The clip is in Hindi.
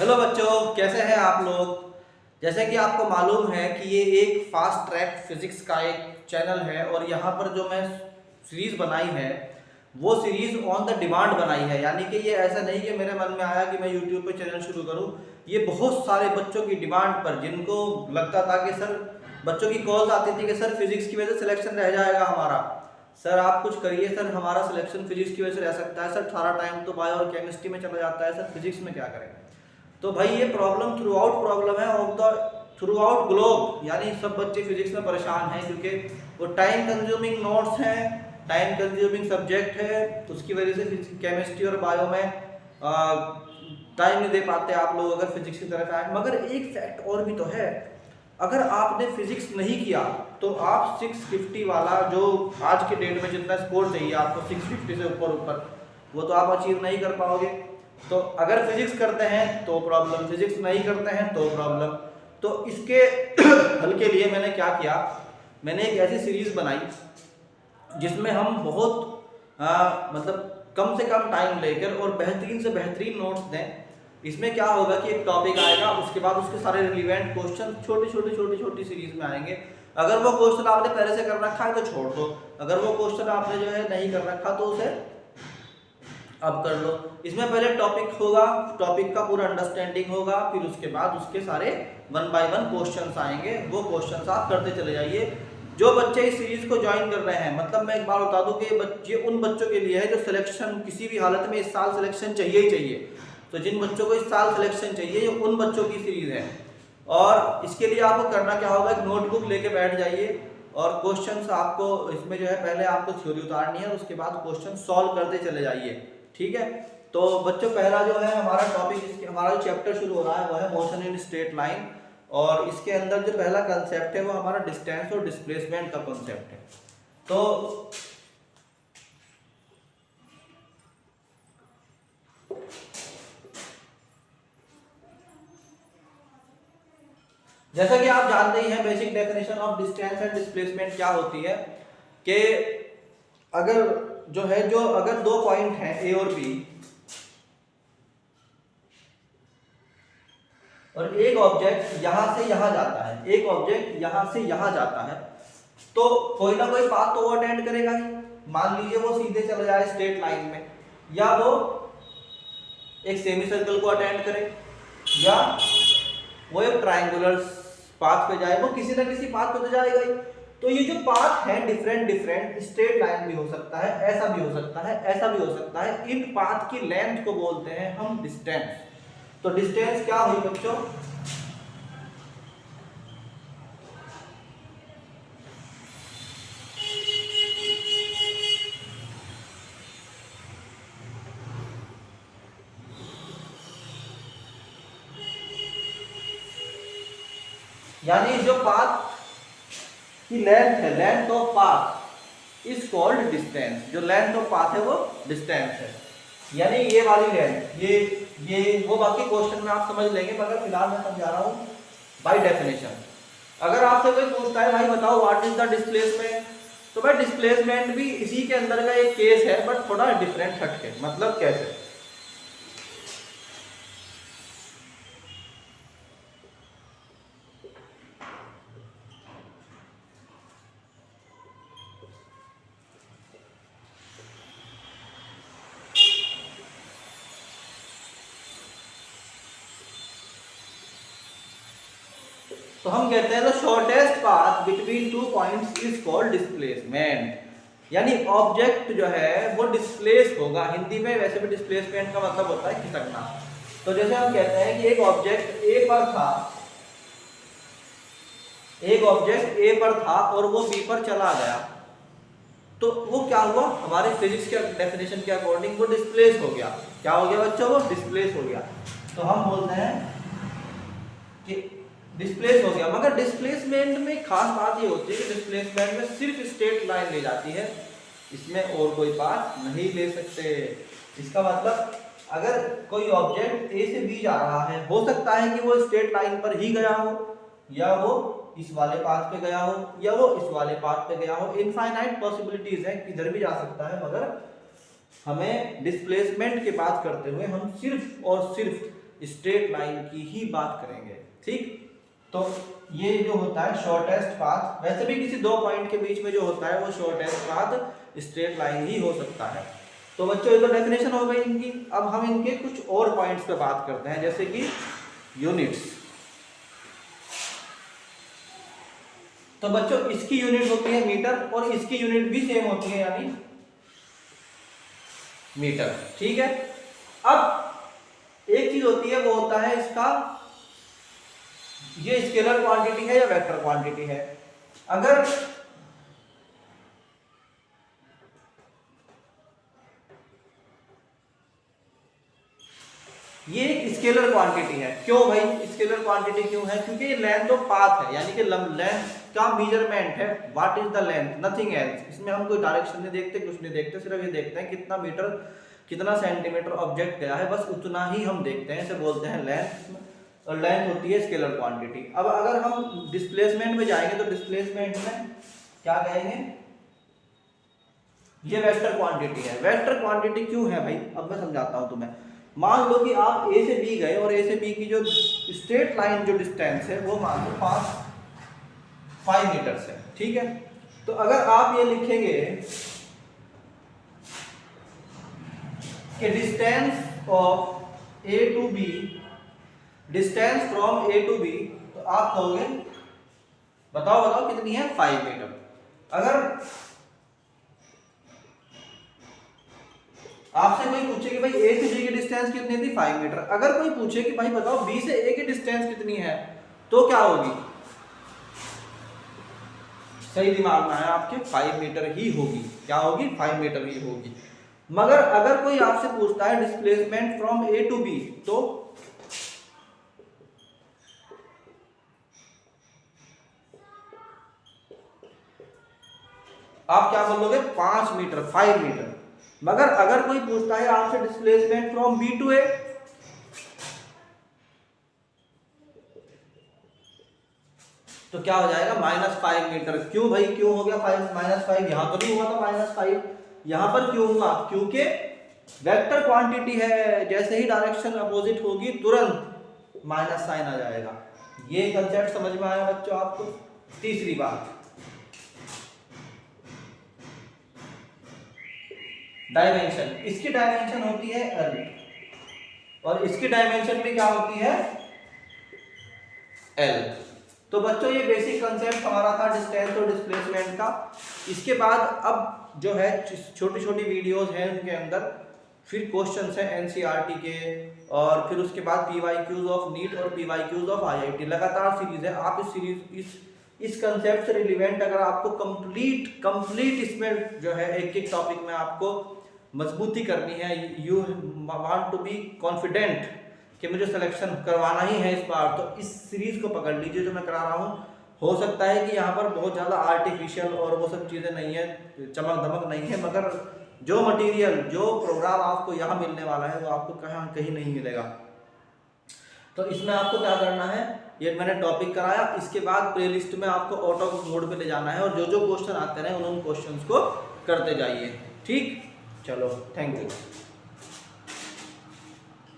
हेलो बच्चों, कैसे हैं आप लोग। जैसे कि आपको मालूम है कि ये एक फास्ट ट्रैक फिजिक्स का एक चैनल है और यहाँ पर जो मैं सीरीज़ बनाई है वो सीरीज़ ऑन द डिमांड बनाई है। यानी कि ये ऐसा नहीं कि मेरे मन में आया कि मैं यूट्यूब पे चैनल शुरू करूँ। ये बहुत सारे बच्चों की डिमांड पर, जिनको लगता था कि सर, बच्चों की कॉल्स आती थी कि सर फिजिक्स की वजह से सिलेक्शन रह जाएगा हमारा, सर आप कुछ करिए, सर हमारा सिलेक्शन फिजिक्स की वजह से रह सकता है, सर सारा टाइम तो बायो और केमिस्ट्री में चला जाता है, सर फिजिक्स में क्या करें। तो भाई ये प्रॉब्लम थ्रू आउट प्रॉब्लम है of the through out globe. यानी सब बच्चे फिजिक्स में परेशान हैं क्योंकि वो टाइम कंज्यूमिंग नोट्स हैं, टाइम कंज्यूमिंग सब्जेक्ट है, उसकी वजह से केमिस्ट्री और बायो में टाइम नहीं दे पाते आप लोग अगर फिजिक्स की तरफ आए। मगर एक फैक्ट और भी तो है, अगर आपने फिजिक्स नहीं किया तो आप 650 वाला जो आज के डेट में जितना स्कोर चाहिए आपको 650 से ऊपर वो तो आप अचीव नहीं कर पाओगे। तो अगर फिजिक्स करते हैं तो प्रॉब्लम, फिजिक्स नहीं करते हैं तो प्रॉब्लम। तो इसके हल के लिए मैंने क्या किया, मैंने एक ऐसी सीरीज बनाई जिसमें हम बहुत मतलब कम से कम टाइम लेकर और बेहतरीन से बेहतरीन नोट्स दें। इसमें क्या होगा कि एक टॉपिक आएगा, उसके बाद उसके सारे रिलेवेंट क्वेश्चन छोटी सीरीज में आएंगे। अगर वो क्वेश्चन आपने पहले से कर रखा है तो छोड़ दो, अगर वो क्वेश्चन आपने जो है नहीं कर रखा तो उसे अब कर लो। इसमें पहले टॉपिक होगा, टॉपिक का पूरा अंडरस्टैंडिंग होगा, फिर उसके बाद उसके सारे वन बाय वन क्वेश्चंस आएंगे, वो क्वेश्चंस आप करते चले जाइए। जो बच्चे इस सीरीज को ज्वाइन कर रहे हैं, मतलब मैं एक बार बता दूं कि ये उन बच्चों के लिए है जो सिलेक्शन किसी भी हालत में इस साल सिलेक्शन चाहिए ही चाहिए। तो जिन बच्चों को इस साल सिलेक्शन चाहिए, ये उन बच्चों की सीरीज है। और इसके लिए आपको करना क्या होगा, एक नोटबुक लेके बैठ जाइए और क्वेश्चंस आपको इसमें जो है पहले आपको थ्योरी उतारनी है, उसके बाद क्वेश्चन सॉल्व करते चले जाइए। ठीक है, तो बच्चों पहला जो है हमारा टॉपिक, हमारा जो चैप्टर शुरू हो रहा है वो है मोशन इन स्ट्रेट लाइन। और इसके अंदर जो पहला कंसेप्ट है वो हमारा डिस्टेंस और डिस्प्लेसमेंट का कंसेप्ट है। तो जैसा कि आप जानते ही हैं, basic definition of distance and displacement क्या होती है कि अगर अगर दो पॉइंट हैं ए और बी, और एक ऑब्जेक्ट यहां से यहां जाता है, एक ऑब्जेक्ट यहां से यहां जाता है, तो कोई ना कोई पाथ तो वो अटेंड करेगा ही। मान लीजिए वो सीधे चला जाए स्ट्रेट लाइन में, या वो एक सेमी सर्कल को अटेंड करे, या वो एक ट्रायंगुलर पाथ पे जाए, वो किसी ना किसी पाथ पे तो जाएगा ही। तो ये जो पाथ है डिफरेंट स्ट्रेट लाइन भी हो सकता है, ऐसा भी हो सकता है, ऐसा भी हो सकता है। इन पाथ की लेंथ को बोलते हैं हम डिस्टेंस। तो डिस्टेंस क्या हुई बच्चों, यानी जो पाथ की लेंथ है, length of path is called distance. जो लेंथ ऑफ पाथ है वो डिस्टेंस है, यानी ये वाली लेंथ, ये वो बाकी क्वेश्चन में आप समझ लेंगे, मगर फिलहाल मैं समझा रहा हूं बाय डेफिनेशन। अगर आपसे कोई पूछता है भाई बताओ व्हाट इज द डिस्प्लेसमेंट, तो भाई डिस्प्लेसमेंट भी इसी के अंदर का एक केस है, बट थोड़ा डिफरेंट हटके। मतलब कैसे, तो हम कहते हैं the shortest path between two points is called displacement. यानी ऑब्जेक्ट जो है वो डिस्प्लेस होगा। हिंदी में वैसे भी डिस्प्लेसमेंट का मतलब होता है खिसकना। तो जैसे हम कहते हैं कि एक ऑब्जेक्ट ए पर था, एक ऑब्जेक्ट ए पर था और वो बी पर चला गया, तो वो क्या हुआ, हमारे फिजिक्स के डेफिनेशन के अकॉर्डिंग वो डिस्प्लेस हो गया। क्या हो गया बच्चों, वो डिस्प्लेस हो गया। तो हम बोलते हैं कि डिस्प्लेस हो गया। मगर डिस्प्लेसमेंट में खास बात ये होती है कि डिस्प्लेसमेंट में सिर्फ स्ट्रेट लाइन ले जाती है, इसमें और कोई पाथ नहीं ले सकते। इसका मतलब अगर कोई ऑब्जेक्ट ए से बी जा रहा है, हो सकता है कि वो स्ट्रेट लाइन पर ही गया हो, या वो इस वाले पाथ पे गया हो, या वो इस वाले पाथ पे गया हो। इनफाइनाइट पॉसिबिलिटीज है, किधर भी जा सकता है। मगर हमें डिस्प्लेसमेंट की बात करते हुए हम सिर्फ और सिर्फ स्ट्रेट लाइन की ही बात करेंगे। ठीक, तो ये जो होता है शॉर्टेस्ट पाथ, वैसे भी किसी दो पॉइंट के बीच में जो होता है वो शॉर्टेस्ट पाथ स्ट्रेट लाइन ही हो सकता है। तो बच्चों ये तो डेफिनेशन हो गई इनकी। अब हम इनके कुछ और पॉइंट्स पे बात करते हैं, जैसे कि यूनिट्स। तो बच्चों इसकी यूनिट होती है मीटर और इसकी यूनिट भी सेम होती है, यानी मीटर। ठीक है, अब एक चीज होती है वो होता है इसका, ये स्केलर क्वांटिटी है या वेक्टर क्वांटिटी है। अगर ये एक स्केलर क्वांटिटी है, क्यों भाई स्केलर क्वांटिटी क्यों है? क्योंकि ये लेंथ ऑफ पाथ है, यानी कि लेंथ का मेजरमेंट है। What is the length, nothing else. इसमें हम कोई डायरेक्शन नहीं देखते, कुछ नहीं देखते, सिर्फ ये देखते हैं कितना मीटर कितना सेंटीमीटर ऑब्जेक्ट गया है, बस उतना ही हम देखते हैं, इसे बोलते हैं लेंथ। और लेंथ होती है स्केलर क्वांटिटी। अब अगर हम डिस्प्लेसमेंट में जाएंगे तो डिस्प्लेसमेंट में क्या कहेंगे, ये वेक्टर क्वांटिटी है। वेक्टर क्वांटिटी क्यों है भाई, अब मैं समझाता हूं तुम्हें। मान लो कि आप ए से बी गए और ए से बी की जो स्ट्रेट लाइन जो डिस्टेंस है वो मान लो 5 मीटर है। ठीक है, तो अगर आप ये लिखेंगे कि distance of A to B, distance from A to B, तो आप कहोगे बताओ बताओ कितनी है, 5 मीटर। अगर आपसे कोई पूछे कि भाई ए से बी की डिस्टेंस कितनी थी, 5 मीटर। अगर कोई पूछे कि भाई बताओ बी से ए की डिस्टेंस कितनी है, तो क्या होगी, सही दिमाग में आया आपके, 5 मीटर ही होगी। क्या होगी, 5 मीटर ही होगी। मगर अगर कोई आपसे पूछता है displacement from A to B, तो आप क्या बोलोगे, 5 मीटर, 5 मीटर। मगर अगर कोई पूछता है आपसे डिस्प्लेसमेंट फ्रॉम बी टू ए, तो क्या हो जाएगा, -5 मीटर। क्यों भाई, क्यों हो गया -5? यहां तो नहीं हुआ था -5, यहां पर क्यों हुआ, क्योंकि वेक्टर क्वांटिटी है, जैसे ही डायरेक्शन अपोजिट होगी तुरंत माइनस साइन आ जाएगा। ये कंसेप्ट समझ में आया बच्चों आपको। तीसरी बात, डायमेंशन। इसकी डायमेंशन होती है एल और इसकी डायमेंशन भी क्या होती है, एल। तो बच्चों ये बेसिक कंसेप्ट हमारा था डिस्टेंस और डिस्प्लेसमेंट का। इसके बाद अब जो है छोटी छोटी वीडियोस हैं, उनके अंदर फिर क्वेश्चंस हैं एनसीईआरटी के, और फिर उसके बाद पीवाईक्यूज ऑफ नीट और पीवाईक्यूज ऑफ आईआईटी। लगातार सीरीज है। आप इस सीरीज इस कंसेप्ट से रिलेवेंट अगर आपको कंप्लीट इसमें जो है एक एक टॉपिक में आपको मजबूती करनी है, you want to be confident कि मुझे सिलेक्शन करवाना ही है इस बार, तो इस सीरीज को पकड़ लीजिए जो मैं करा रहा हूँ। हो सकता है कि यहाँ पर बहुत ज़्यादा आर्टिफिशियल और वो सब चीज़ें नहीं है, चमक धमक नहीं है, मगर जो मटेरियल जो प्रोग्राम आपको यहाँ मिलने वाला है वो आपको कहीं नहीं मिलेगा। तो इसमें आपको क्या करना है, ये मैंने टॉपिक कराया, इसके बाद प्लेलिस्ट में आपको ऑटो मोड पे ले जाना है और जो जो क्वेश्चन आते रहे उन क्वेश्चंस को करते जाइए। ठीक, चलो, थैंक यू।